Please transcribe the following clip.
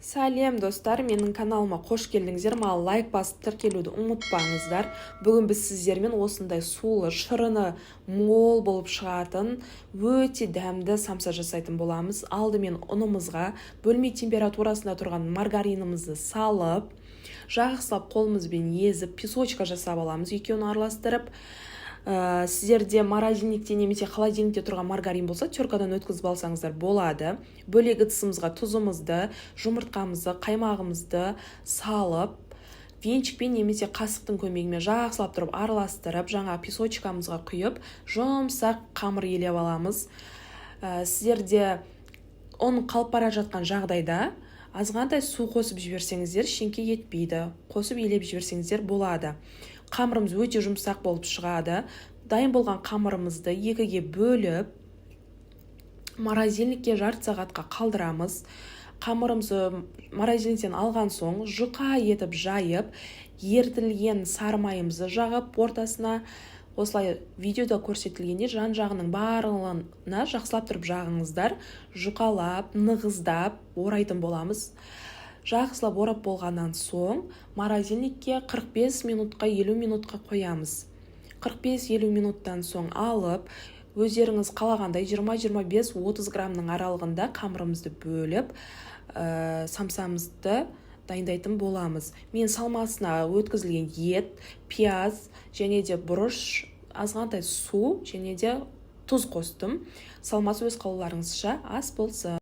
Сәлем достар, менің каналыма қош келдіңіздер. Маған лайк басып тіркелуді ұмытпаңыздар. Бүгін біз сіздермен осындай сулы, шырыны мол болып шығатын өте дәмді самса жасайтын боламыз. Алдымен ұнымызға бөлме температурасында тұрған маргаринімізді салып, жақсылап қолымызбен езіп, песочка жасап аламыз. Екеуін араластырып, сіздерде морозильникте немесе холодильникте тұрған маргарин болса, теркадан өткізіп алсаңыздар болады. Бөлек ыдысымызға тұзымызды, жұмыртқамызды, қаймағымызды салып, венчикпен немесе қасықтың көмегімен жақсылап тұрып араластырып, жаңа песочкамызға құйып, жұмсақ қамыр елеп аламыз. Сіздерде оның қалып бара жатқан жағдайда азғантай су қосып жіберсеңіздер, шеңке етпейді. Қосып елеп жіберсеңіздер болады. Қамырымыз өте жұмсақ болып шығады. Дайын болған қамырымызды екіге бөліп, морозильникке жарты сағатқа қалдырамыз. Қамырымызды морозильниктен алған соң жұқа етіп жайып, ертілген сары майымызды жағып, ортасына осылай видеода көрсетілгенде жан-жағының барлығына жақсылап тұрып жағыңыздар, жұқалап, нығыздап орайтын боламыз. Жақсылап орап болғаннан соң морозильникке 45 минутқа 50 минутқа қоямыз. 45-50 минуттан соң алып, өздеріңіз қалағандай 20-25-30 граммның аралығында қамырымызды бөліп, самсамызды дайындайтын боламыз. Мен салмасына өткізілген ет, пияз және де бұрыш, азғантай су және де тұз қостым. Салмасы өз қалауларыңызша ас болсын.